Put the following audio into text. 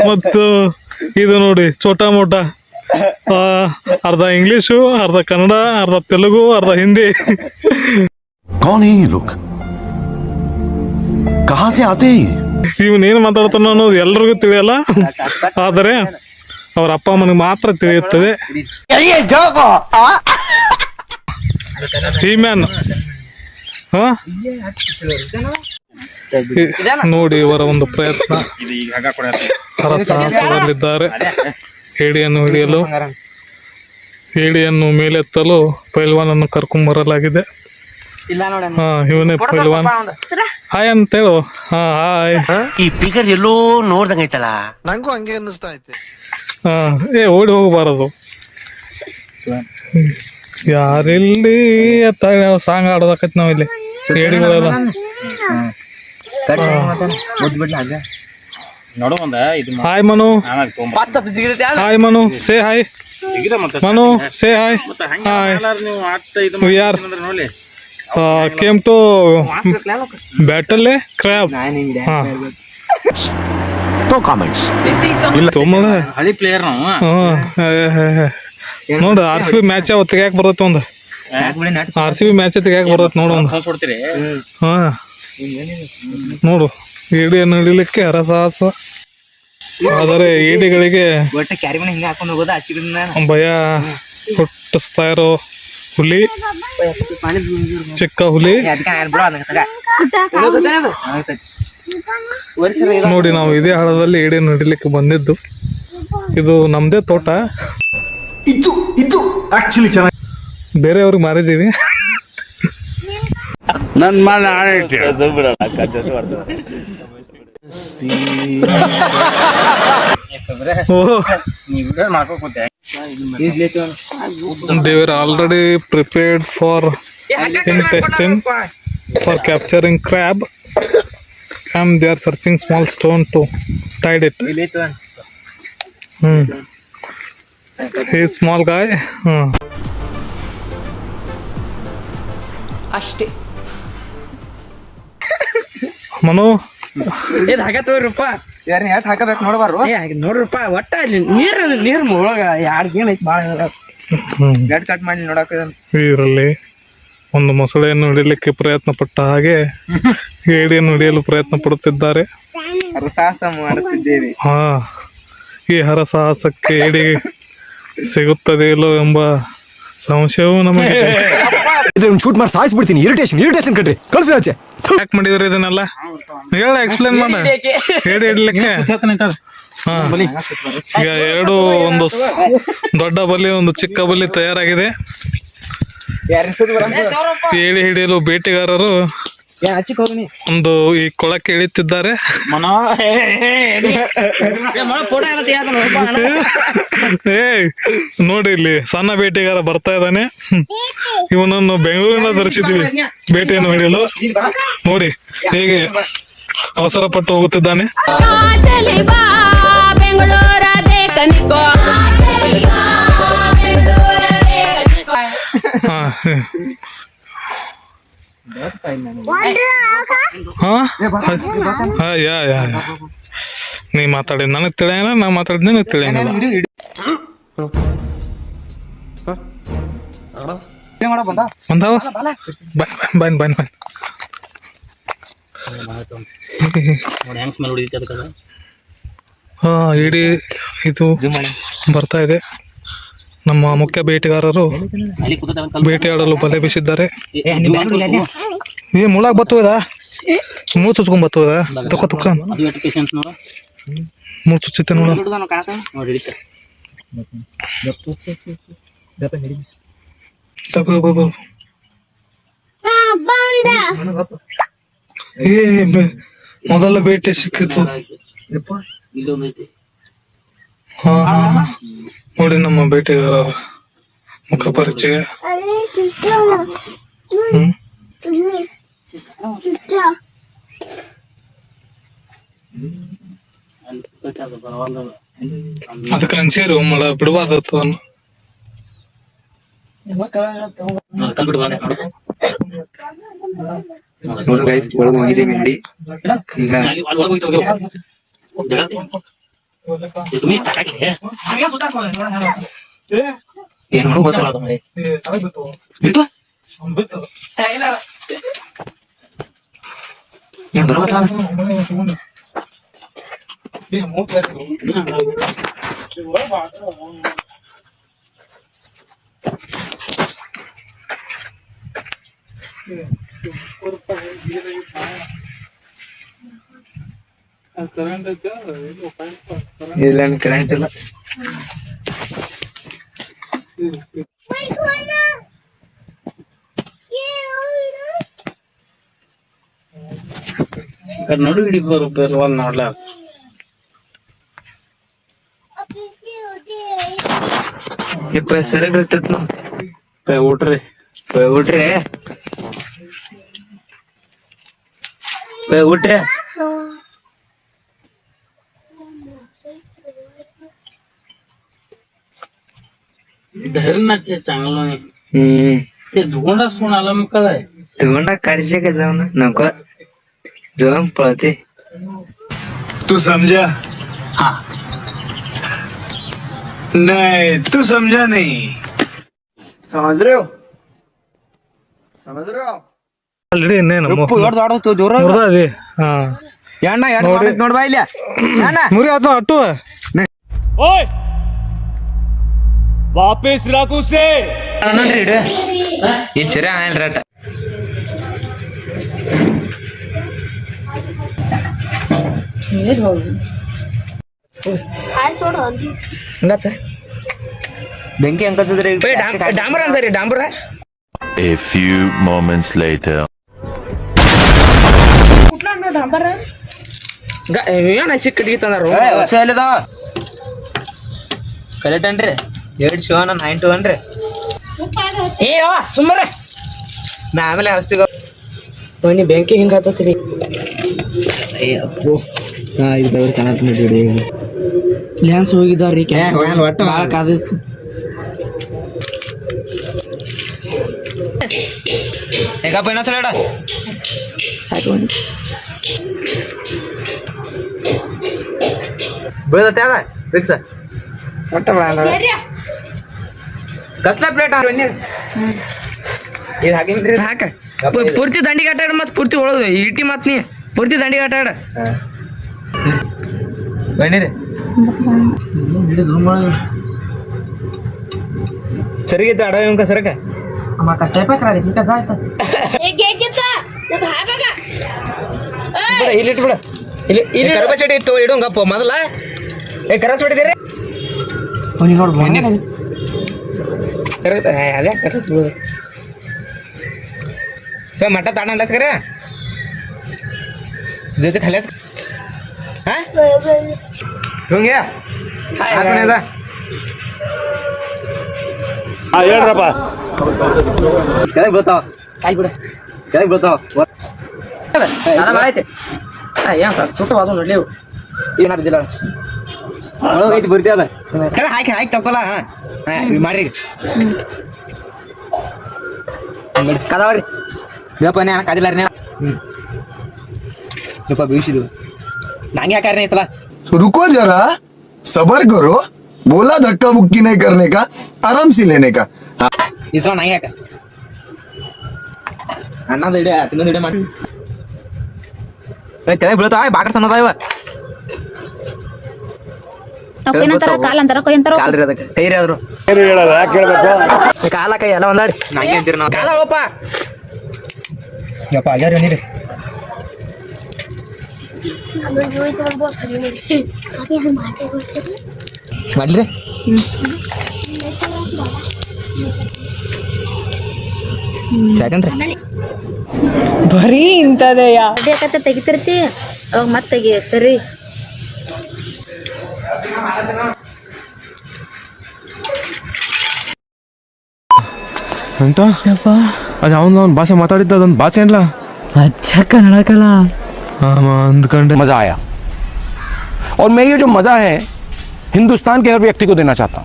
ಮತ್ತು ಇದು ನೋಡಿ ಚೋಟಾ ಮೋಟಾ, अर्ध इंग्लिश अर्ध कन्नड़ अर्ध तेलुगु अर्ध हिंदी। कौन है ये लोग, कहां से आते हैं? ಇವನೇನು ಮಾತಾಡ್ತಾನೋ ಅನ್ನೋದು ಎಲ್ರಿಗೂ ತಿಳಿಯಲ್ಲ, ಆದರೆ ಅವ್ರ ಅಪ್ಪ ಅಮ್ಮನಿಗೆ ಮಾತ್ರ ತಿಳಿಯುತ್ತದೆ. ಹೀಮ್ಯಾನ್ ನೋಡಿ ಇವರ ಒಂದು ಪ್ರಯತ್ನ, ಹರಸಾಹಸದಲ್ಲಿದ್ದಾರೆ. ಏಡಿಯನ್ನು ಹಿಡಿಯಲು, ಏಡಿಯನ್ನು ಮೇಲೆತ್ತಲು ಪೈಲ್ವಾನನ್ನು ಕರ್ಕೊಂಡ್ ಬರಲಾಗಿದೆ. ಇವನೇ ಪೈಲ್ವಾನ್. ಹಾಯ್ ಅಂತ ಹೇಳು. ಹಾಯ್. ಈ ಫಿಗರ್ ಎಲ್ಲೋ ನೋಡ್ದಂಗೈತಲ್ಲ, ನಂಗೂ ಹಂಗೆ ಅನ್ನಿಸ್ತಾ ಐತೆ. ಓಡಿ ಹೋಗಬಾರದು. ಯಾರಿಲ್ಲಿ ಸಾಂಗ್ ಆಡೋದಕ್ಕೈತಿ ನಾವಿಲ್ಲಿ ಏಡಿಗಳೆಲ್ಲ. Hi Manu, hi Manu, say hi Manu, say hi. We are came to battle crab. ಹಳಿ ಪ್ಲೇಯರ್ ನೋಡು RCB ಮ್ಯಾಚ್ ತೆಗ್ಯಾಕ್ ಬರತ್ತ, ಒಂದು RCB ಮ್ಯಾಚ್ ತೆಗ್ಯಾಕ್ ಬರತ್ ನೋಡು. ಒಂದು ನೋಡು, ಏಡಿಯನ್ನು ಹಿಡಿಲಿಕ್ಕೆ ಹರಸಾಹಸ. ಆದರೆ ಏಡಿಗಳಿಗೆ ಭಯ ಹುಟ್ಟಿಸ್ತಾ ಇರೋ ಹುಲಿ, ಚಿಕ್ಕ ಹುಲಿ. ನೋಡಿ, ನಾವು ಇದೇ ಹಳದಲ್ಲಿ ಏಡಿಯನ್ನು ಹಿಡಿಲಿಕ್ಕೆ ಬಂದಿದ್ದು. ಇದು ನಮ್ದೇ ತೋಟ, ಇದು ಆಕ್ಚುಲಿ ಚೆನ್ನಾಗಿ ಬೇರೆಯವ್ರಿಗೆ ಮಾರಿದೀವಿ. ನನ್ ಮನೆ They were already prepared for intestine for capturing crab, and they are searching small stone to tide it. He is small guy. ಅಷ್ಟೇ ಮನು, ಇದು ಹಾಕತ್ತವ್ರಪ್ಪ, ಯಾರನ್ನ ಯಾಟ್ ಹಾಕಬೇಕು ನೋಡ್ಬಾರ್ರು. ನೋಡ್ರಪ್ಪ, ಒಟ್ಟ ನೀರ್ ಒಳಗ ಯಾರ್ ಗೇಮ್ ಐತಿ ಬಾಳ ಗಡ್ ಕಟ್ ಮಾಡಿ ನೋಡಕ. ಇದರಲ್ಲಿ ಒಂದು ಮೊಸಳೆಯನ್ನು ಹಿಡಿಯಲಿಕ್ಕೆ ಪ್ರಯತ್ನ ಪಟ್ಟ ಹಾಗೆ ಏಡಿಯನ್ನು ಹಿಡಿಯಲು ಪ್ರಯತ್ನ ಪಡುತ್ತಿದ್ದಾರೆ. ಹರಸಾಹಸ ಮಾಡುತ್ತಿದ್ದೇವೆ. ಈ ಹರಸಾಹಸಕ್ಕೆ ಏಡಿ ಸಿಗುತ್ತದೆ ಇಲ್ಲೋ ಎಂಬ ಸಂಶಯವೂ ನಮಗೆ. ಶೂಟ್ ಮಾಡಿ ಸಾಯಿಸ್ಬಿಡ್ತೀನಿ. ಇರಿಟೇಷನ್ ಕಟ್ರಿ, ಕಳ್ಸಿ ಆಚೆ. ಯಾಕೆ ಮಾಡಿದ್ರಿ ಇದನ್ನೆಲ್ಲ? ಹೇಳ, ಎಕ್ಸ್ಪ್ಲೇನ್ ಮಾಡ. ಏಡಿ ಹಿಡ್ಲಿಕ್ಕೆ ಈಗ ಎರಡು, ಒಂದು ದೊಡ್ಡ ಬಲಿ, ಒಂದು ಚಿಕ್ಕ ಬಲಿ ತಯಾರಾಗಿದೆ. ಏಡಿ ಹಿಡಿಯಲು ಬೇಟೆಗಾರರು ಒಂದು ಈ ಕೊಳಕ್ಕೆ ಇಳಿತಿದ್ದಾರೆ. ನೋಡಿ, ಇಲ್ಲಿ ಸಣ್ಣ ಬೇಟೆಗಾರ ಬರ್ತಾ ಇದ್ದಾನೆ. ಇವನನ್ನು ಬೆಂಗಳೂರಿನ ಧರಿಸಿದೀವಿ ಬೇಟೆಯನ್ನು ಹಿಡಿಯಲು. ನೋಡಿ ಹೇಗೆ ಅವಸರ ಪಟ್ಟು ಹೋಗುತ್ತಿದ್ದಾನೆ. ನೀ ಮಾತಾಡಿದ್ ನನಗ್ ತಿಳಿಯಲ್ಲ, ನಾ ಮಾತಾಡಿದ್ ನನಗ್ ತಿಳಿಯಂಗಿಲ್ಲ. ಬಂದಾವ, ಬನ್ ಬನ್ ಬನ್. ಇಡೀ ಇದು ಬರ್ತಾ ಇದೆ. ನಮ್ಮ ಮುಖ್ಯ ಬೇಟೆಗಾರರು ಬೇಟೆಯಾಡಲು ಬಲೆ ಬೀಸಿದ್ದಾರೆ. ಮುಳಾಗ್ ಬತ್ತುವುದ, ಮೂರು ಚುಚ್ಕೊಂಡ್ ಬತ್ತುವುದ, ತುಕ್ಕ ಮೂರು ಚುಚ್ಚುತ್ತೆ ನೋಡ. ಮೊದಲ ಬೇಟೆ ಸಿಕ್ಕಿತು. ನೋಡಿ ನಮ್ಮ ಬೇಟೆಗಾರ ಮುಖ ಪರಿಚಯ. ಅದಕ್ಕೆ ಅನ್ಸೇರಿ ಒಮ್ಮಳ ಬಿಡಬಾರ್ದು. तुम्ही टाकायचे ಏನ್ ಮಾಡ್ಬೋದು ಬಿಟ್ಟು ಏನ್ ಬರೋಲ್ಲ ಇಲ್ಲ ಕರೆಂಟ್ ಇಲ್ಲ ನೋಡು ಹಿಡಿಬೋದು ಒಂದು ನೋಡ್ಲ ಇಪ್ಪ ಸರಿಯಾಗಿ ಇರ್ತೈತ್ ಊಟ್ರಿ ಊಟ್ರಿ ಊಟ್ರಿ धरणाचे चांगलं नाही ते धुंडा सून आला मग काय धुंडा काढचे का जाऊ ना नको जाऊन पळते तू समझा हाँ नहीं तू समझा नहीं समझ रहे हो समझ रहे हो ಆಲ್ರೆಡಿ ಇನ್ನೇನು ಹೊಡ್ದಾಡೋದು ಜೋರ ಮುರ್ದಾದಿ ಹಾ ಎಣ್ಣ ಎಣ್ಣ ನೋಡ್ಬಾ ಇಲ್ಲ ಎಣ್ಣ ಮುರಿ ಆತು ಅಟ್ಟು ओए वापस रखो से ನೋಡ್ರಿ ಇಡು ಈ ಸರಿ ಆಗಲ್ಲ ರಟ ಬೆಂಕಿ ಅಂಕಸಿದ್ರೆ डांबर sir डांबर A few moments later. ಏನ ಸಿಕ್ಕಿ ತಂದಾರ ಹೊಸ ಎಲ್ಲಿದಾವ ಕರೆಕ್ಟ್ ಅನ್ರಿ 8 ಶಿವನ 9 ಅನ್ರಿ ಏ ಸುಮ್ಮನೆ ನಾ ಆಮೇಲೆ ಹಸ್ತಿಗ ನೀ ಬೆಂಕಿ ಹಿಂಗ ಹತ್ತತ್ರಿ ಅಪ್ಪು ಹಾ ಇದು ಬೈರ್ ಕನೆಕ್ಟ್ ಮಾಡಿ ಲ್ಯಾನ್ಸ್ ಹೋಗಿದಾರ್ರಿ ಒಟ್ಟು ಭಾಳ ಕಾದಿತ್ತು ಹೇಗಪ್ಪ ಇನ್ನೊಂದ್ಸಲ ಇಡ ಸಾಕು ಬೀಳತ್ತೆ ಅದ ಫಿಕ್ಸ್ ಒಟ್ಟ ಕಸ್ಲ ಪ್ಲೇಟ್ ಇದು ಹಾಕಿನ್ರಿ ಹಾಕ ಪೂರ್ತಿ ದಂಡಿಗೆ ಆಟಾಡ ಮತ್ ಪೂರ್ತಿ ಒಳಗ ಇಟಿ ಮತ್ ನೀ ಪೂರ್ತಿ ದಂಡಿಗೆ ಆಟಾಡ ಬನ್ನಿರಿ ಸರಿಗಿದ್ದ ಅಡ ಇವಂಕ ಸರಕ स्वयंपाक करायला का जायचं ಇಲ್ಲಿ ಇಟ್ಬಿಡ ಇಲ್ಲಿ ಕರಬಚಡಿ ಇಟ್ಟು ಇಡೋಂಗಪ್ಪ ಮೊದಲ ಏ ಕರಸ್ ಬಿಟ್ಟಿದ್ದೀರಿ ನೋಡಿ ಅದೇ मटा ताण आणलास का रे जे खाल्यास हा घेऊन घ्या आपण जा ಹೇಳ್ರಪ್ಪ ಕೆಳಗೆ ಬೀಳ್ತಾವ ಕಾಯಿ ಬಿಡ ಕೆಳಗೆ ಬೀಳ್ತಾವ ಅದ ಮಾಡೈತೆ ಏನ್ ಸರ್ ಸುಟ್ಟು ಅದು ನೋಡ್ಲಿ ಏನಾರು ಇದಿಲ್ಲ ಒಳಗೈತಿ ಬರ್ತಿ ಅದ ಕೆಳಗೆ ಹಾಕಿ ಹಾಕಿ ತಗೊಲ್ಲ ಹಾ ಮಾಡ್ರಿ ಕದಾವ್ರಿ ಯಪ್ಪ ನೇ ಕಾದಿಲ್ಲ ರೀ ಯಪ್ಪ ಬೀಸಿದು ನಂಗೆ ಯಾಕಾರ ಈ ಸಲ रुको जरा सबर करो बोला धक्का मुक्की नहीं करने का आराम से लेने का ಈ ಸಲ ನಂಗೆ ಯಾಕ ಅಣ್ಣದ ಇಡೆ ತಿನ್ನೋದು ಇಡೆ ಮಾಡಿ ಕೆಳಗೆ ಬೀಳ್ತಾವ ಬಾಕರ್ ಸಣ್ಣದ ಇವ ಕಾಲ್ರಿ ಅದಕ್ಕೆ ಕೈರಿ ಆದ್ರು ಕಾಲ ಕೈ ಎಲ್ಲ ಒಂದಾಡಿ ನಂಗೆ ಅಂತೀರಿ ನಾವು ಕಾಲ ಹೋಪ ಯಪ್ಪ ಆಗ್ಯಾರ ನೀರಿ ಮಾಡ್ಲಿ ಯಾಕಂದ್ರಿ ಬರೀ ಇಂಥದೆಯ ಬೇಕಂತ ತೆಗಿತಿರ್ತಿ ಅವಾಗ ಮತ್ತೆ ತೆಗಿಯತ್ತರಿ ಅಂತ ಅದು ಅವನು ಭಾಷೆ ಮಾತಾಡಿದ್ದ ಅದೊಂದು ಭಾಷೆ ಅಲ್ಲ अच्छा कन्नड़ कला ಅಂದ್ಕೊಂಡೆ मजा आया और मैं ये जो मजा है हिंदुस्तान के हर व्यक्ति को देना चाहता हूँ।